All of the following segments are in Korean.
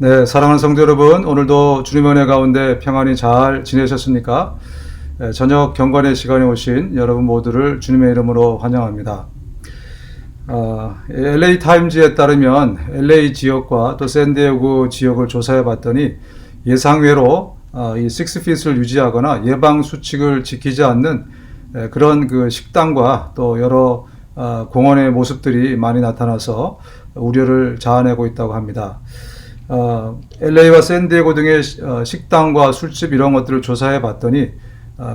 네, 사랑하는 성도 여러분, 오늘도 주님의 은혜 가운데 평안히 잘 지내셨습니까? 저녁 경건의 시간에 오신 여러분 모두를 주님의 이름으로 환영합니다. LA 타임즈에 따르면 LA 지역과 또 샌디에고 지역을 조사해 봤더니 예상외로 이 6핏을 유지하거나 예방 수칙을 지키지 않는 그런 그 식당과 또 여러 공원의 모습들이 많이 나타나서 우려를 자아내고 있다고 합니다. LA와 샌디에고 등의 식당과 술집 이런 것들을 조사해 봤더니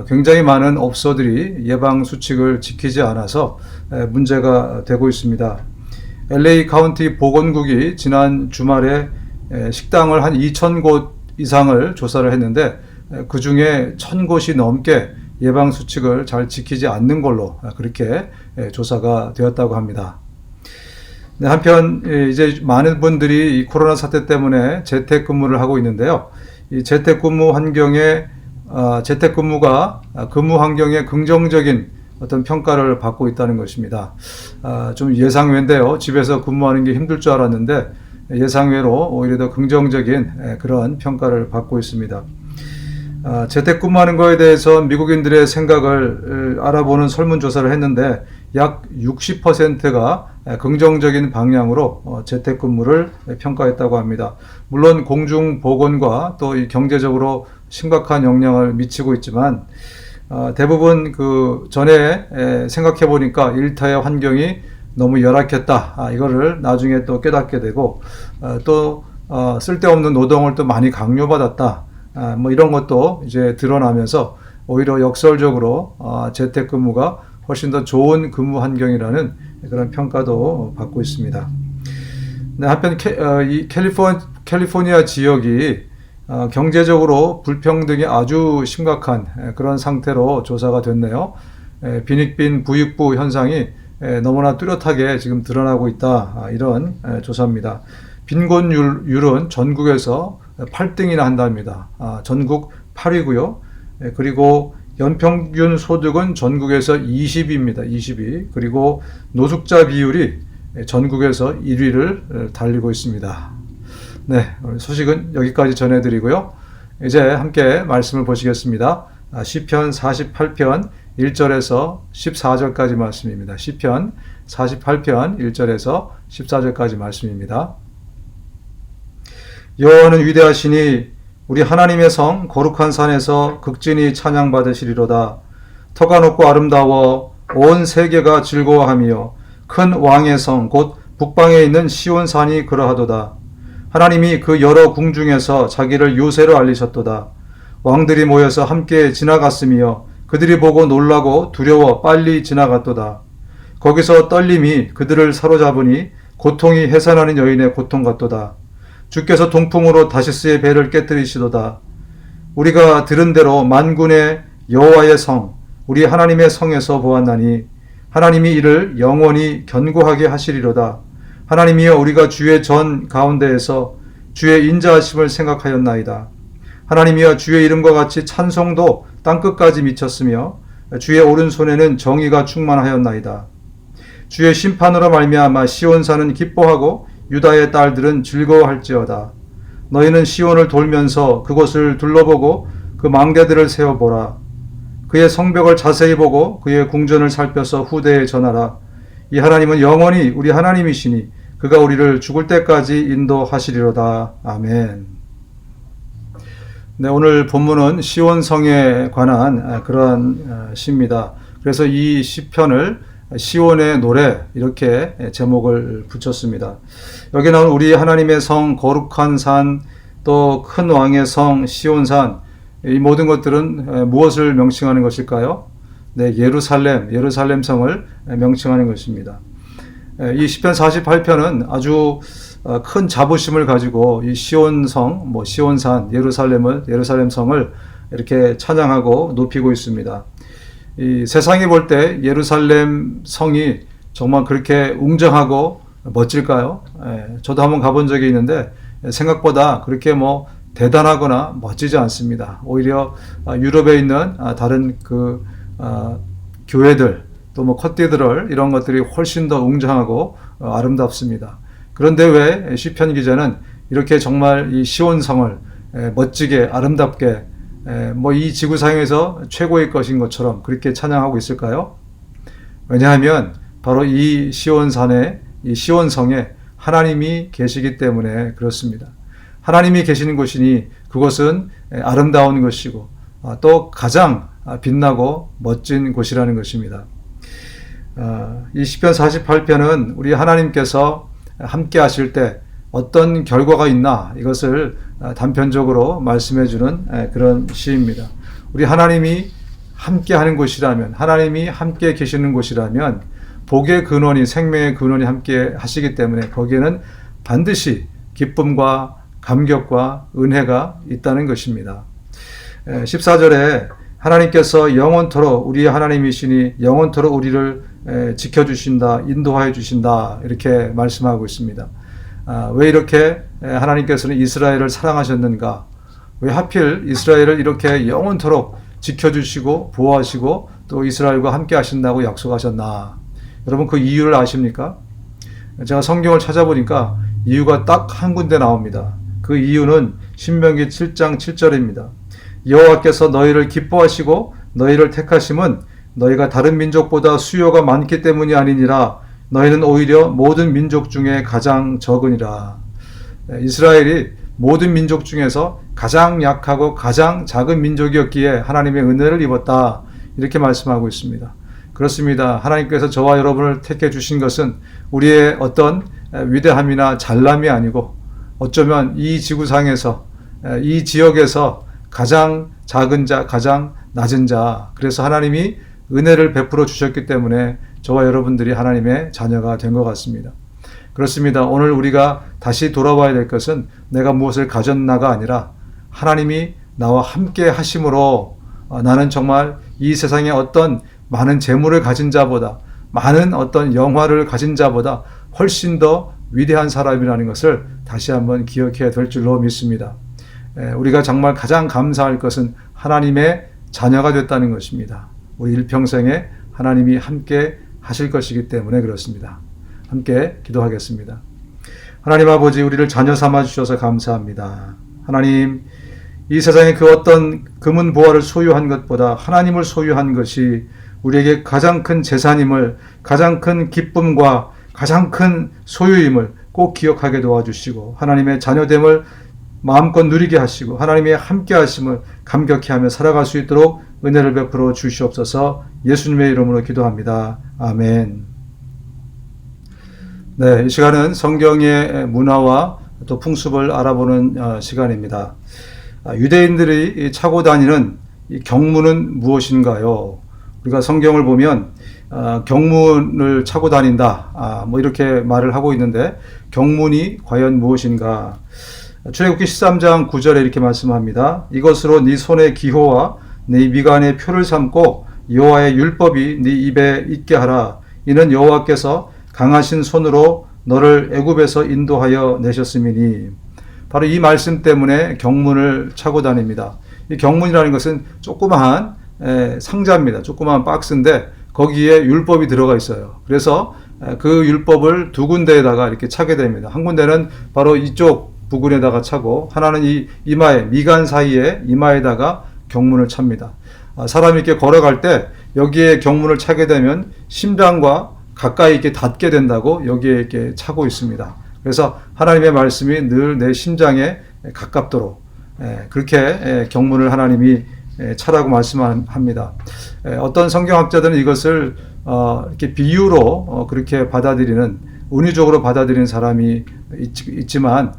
굉장히 많은 업소들이 예방 수칙을 지키지 않아서 문제가 되고 있습니다. LA 카운티 보건국이 지난 주말에 식당을 한 2,000곳 이상을 조사를 했는데 그 중에 1,000곳이 넘게 예방 수칙을 잘 지키지 않는 걸로 그렇게 조사가 되었다고 합니다. 한편 이제 많은 분들이 이 코로나 사태 때문에 재택근무를 하고 있는데요. 이 재택근무 환경에 재택근무가 근무 환경에 긍정적인 어떤 평가를 받고 있다는 것입니다. 좀 예상외인데요. 집에서 근무하는 게 힘들 줄 알았는데 예상외로 오히려 더 긍정적인 그런 평가를 받고 있습니다. 재택근무하는 것에 대해서 미국인들의 생각을 알아보는 설문조사를 했는데 약 60%가 긍정적인 방향으로 재택근무를 평가했다고 합니다. 물론 공중보건과 또 이 경제적으로 심각한 영향을 미치고 있지만 대부분 그 전에 생각해 보니까 일터의 환경이 너무 열악했다. 이거를 나중에 또 깨닫게 되고 또 쓸데없는 노동을 또 많이 강요받았다. 뭐 이런 것도 이제 드러나면서 오히려 역설적으로 재택근무가 훨씬 더 좋은 근무 환경이라는 그런 평가도 받고 있습니다. 네, 한편 이 캘리포니아 지역이 경제적으로 불평등이 아주 심각한 그런 상태로 조사가 됐네요. 빈익빈 부익부 현상이 너무나 뚜렷하게 지금 드러나고 있다. 이런 조사입니다. 빈곤율은 전국에서 8등이나 한답니다. 전국 8위고요. 그리고 연평균 소득은 전국에서 20위입니다. 20위. 그리고 노숙자 비율이 전국에서 1위를 달리고 있습니다. 네, 오늘 소식은 여기까지 전해드리고요. 이제 함께 말씀을 보시겠습니다. 시편 48편 1절에서 14절까지 말씀입니다. 시편 48편 1절에서 14절까지 말씀입니다. 여호와는 위대하시니 우리 하나님의 성 거룩한 산에서 극진히 찬양받으시리로다. 터가 높고 아름다워 온 세계가 즐거워하며 큰 왕의 성 곧 북방에 있는 시온산이 그러하도다. 하나님이 그 여러 궁중에서 자기를 요새로 알리셨도다. 왕들이 모여서 함께 지나갔으며 그들이 보고 놀라고 두려워 빨리 지나갔도다. 거기서 떨림이 그들을 사로잡으니 고통이 해산하는 여인의 고통 같도다. 주께서 동풍으로 다시스의 배를 깨뜨리시도다. 우리가 들은 대로 만군의 여호와의 성 우리 하나님의 성에서 보았나니 하나님이 이를 영원히 견고하게 하시리로다. 하나님이여 우리가 주의 전 가운데에서 주의 인자하심을 생각하였나이다. 하나님이여 주의 이름과 같이 찬송도 땅끝까지 미쳤으며 주의 오른손에는 정의가 충만하였나이다. 주의 심판으로 말미암아 시온산은 기뻐하고 유다의 딸들은 즐거워할지어다. 너희는 시온을 돌면서 그곳을 둘러보고 그 망대들을 세워보라. 그의 성벽을 자세히 보고 그의 궁전을 살펴서 후대에 전하라. 이 하나님은 영원히 우리 하나님이시니 그가 우리를 죽을 때까지 인도하시리로다. 아멘. 네, 오늘 본문은 시온성에 관한 그러한 시입니다. 그래서 이 시편을 시온의 노래 이렇게 제목을 붙였습니다. 여기 나온 우리 하나님의 성 거룩한 산 또 큰 왕의 성 시온산 이 모든 것들은 무엇을 명칭하는 것일까요? 네, 예루살렘 성을 명칭하는 것입니다. 이 시편 48편은 아주 큰 자부심을 가지고 이 시온성, 시온산, 예루살렘 성을 이렇게 찬양하고 높이고 있습니다. 이 세상이 볼 때 예루살렘 성이 정말 그렇게 웅장하고 멋질까요? 저도 한번 가본 적이 있는데 생각보다 그렇게 대단하거나 멋지지 않습니다. 오히려 유럽에 있는 다른 교회들 또 커티드럴 이런 것들이 훨씬 더 웅장하고 아름답습니다. 그런데 왜 시편 기자는 이렇게 정말 이 시온성을 멋지게 아름답게 뭐 이 지구상에서 최고의 것인 것처럼 그렇게 찬양하고 있을까요? 왜냐하면 바로 이 시온산에, 이 시온성에 하나님이 계시기 때문에 그렇습니다. 하나님이 계시는 곳이니 그곳은 아름다운 것이고 또 가장 빛나고 멋진 곳이라는 것입니다. 이 시편 48편은 우리 하나님께서 함께 하실 때 어떤 결과가 있나 이것을 단편적으로 말씀해 주는 그런 시입니다. 우리 하나님이 함께 하는 곳이라면, 하나님이 함께 계시는 곳이라면 복의 근원이, 생명의 근원이 함께 하시기 때문에 거기에는 반드시 기쁨과 감격과 은혜가 있다는 것입니다. 14절에 하나님께서 영원토록 우리의 하나님이시니 영원토록 우리를 지켜주신다, 인도하여 주신다 이렇게 말씀하고 있습니다. 왜 이렇게 하나님께서는 이스라엘을 사랑하셨는가? 왜 하필 이스라엘을 이렇게 영원토록 지켜주시고 보호하시고 또 이스라엘과 함께 하신다고 약속하셨나? 여러분 그 이유를 아십니까? 제가 성경을 찾아보니까 이유가 딱 한 군데 나옵니다. 그 이유는 신명기 7장 7절입니다. 여호와께서 너희를 기뻐하시고 너희를 택하심은 너희가 다른 민족보다 수요가 많기 때문이 아니니라. 너희는 오히려 모든 민족 중에 가장 적으니라. 이스라엘이 모든 민족 중에서 가장 약하고 가장 작은 민족이었기에 하나님의 은혜를 입었다. 이렇게 말씀하고 있습니다. 그렇습니다. 하나님께서 저와 여러분을 택해 주신 것은 우리의 어떤 위대함이나 잘남이 아니고 어쩌면 이 지구상에서 이 지역에서 가장 작은 자, 가장 낮은 자, 그래서 하나님이 은혜를 베풀어 주셨기 때문에 저와 여러분들이 하나님의 자녀가 된 것 같습니다. 그렇습니다. 오늘 우리가 다시 돌아봐야 될 것은 내가 무엇을 가졌나가 아니라 하나님이 나와 함께 하심으로 나는 정말 이 세상에 어떤 많은 재물을 가진 자보다, 많은 어떤 영화를 가진 자보다 훨씬 더 위대한 사람이라는 것을 다시 한번 기억해야 될 줄로 믿습니다. 우리가 정말 가장 감사할 것은 하나님의 자녀가 됐다는 것입니다. 우리 일평생에 하나님이 함께 하실 것이기 때문에 그렇습니다. 함께 기도하겠습니다. 하나님 아버지, 우리를 자녀 삼아 주셔서 감사합니다. 하나님, 이 세상에 그 어떤 금은 보화를 소유한 것보다 하나님을 소유한 것이 우리에게 가장 큰 재산임을, 가장 큰 기쁨과 가장 큰 소유임을 꼭 기억하게 도와주시고 하나님의 자녀됨을 마음껏 누리게 하시고 하나님의 함께 하심을 감격해 하며 살아갈 수 있도록 은혜를 베풀어 주시옵소서. 예수님의 이름으로 기도합니다. 아멘. 네, 이 시간은 성경의 문화와 또 풍습을 알아보는 시간입니다. 유대인들이 차고 다니는 이 경문은 무엇인가요? 우리가 성경을 보면 경문을 차고 다닌다, 뭐 이렇게 말을 하고 있는데 경문이 과연 무엇인가? 출애굽기 13장 9절에 이렇게 말씀합니다. 이것으로 네 손의 기호와 네 미간의 표를 삼고 여호와의 율법이 네 입에 있게 하라. 이는 여호와께서 강하신 손으로 너를 애굽에서 인도하여 내셨음이니. 바로 이 말씀 때문에 경문을 차고 다닙니다. 이 경문이라는 것은 조그마한 상자입니다. 조그마한 박스인데 거기에 율법이 들어가 있어요. 그래서 그 율법을 두 군데에다가 이렇게 차게 됩니다. 한 군데는 바로 이쪽 부근에다가 차고 하나는 이 이마에, 미간 사이에 이마에다가 경문을 찹니다. 사람이 이렇게 걸어갈 때 여기에 경문을 차게 되면 심장과 가까이 이렇게 닿게 된다고 여기에 이렇게 차고 있습니다. 그래서 하나님의 말씀이 늘 내 심장에 가깝도록 그렇게 경문을 하나님이 차라고 말씀합니다. 어떤 성경학자들은 이것을 이렇게 비유로 그렇게 받아들이는, 은유적으로 받아들이는 사람이 있지만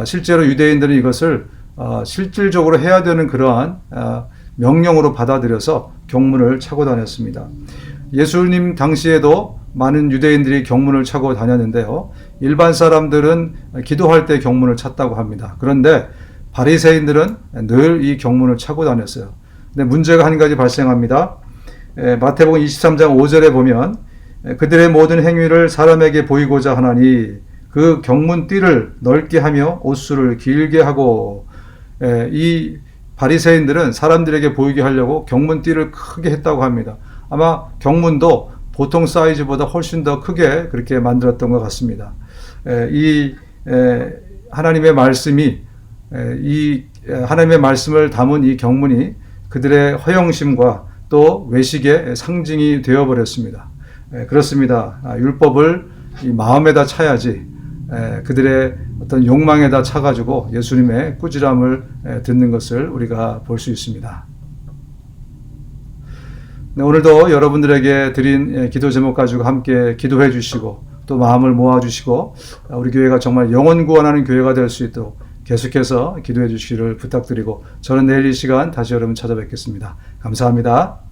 실제로 유대인들은 이것을 실질적으로 해야 되는 그러한 명령으로 받아들여서 경문을 차고 다녔습니다. 예수님 당시에도 많은 유대인들이 경문을 차고 다녔는데요. 일반 사람들은 기도할 때 경문을 찼다고 합니다. 그런데 바리새인들은 늘 이 경문을 차고 다녔어요. 근데 문제가 한 가지 발생합니다. 마태복음 23장 5절에 보면 그들의 모든 행위를 사람에게 보이고자 하나니 그 경문띠를 넓게 하며 옷수를 길게 하고, 이 바리새인들은 사람들에게 보이게 하려고 경문띠를 크게 했다고 합니다. 아마 경문도 보통 사이즈보다 훨씬 더 크게 그렇게 만들었던 것 같습니다. 이 하나님의 말씀이 이 하나님의 말씀을 담은 이 경문이 그들의 허영심과 또 외식의 상징이 되어버렸습니다. 그렇습니다. 율법을 이 마음에다 차야지 그들의 어떤 욕망에다 차가지고 예수님의 꾸지람을 듣는 것을 우리가 볼 수 있습니다. 네, 오늘도 여러분들에게 드린 기도 제목 가지고 함께 기도해 주시고 또 마음을 모아 주시고 우리 교회가 정말 영혼 구원하는 교회가 될 수 있도록 계속해서 기도해 주시기를 부탁드리고 저는 내일 이 시간 다시 여러분 찾아뵙겠습니다. 감사합니다.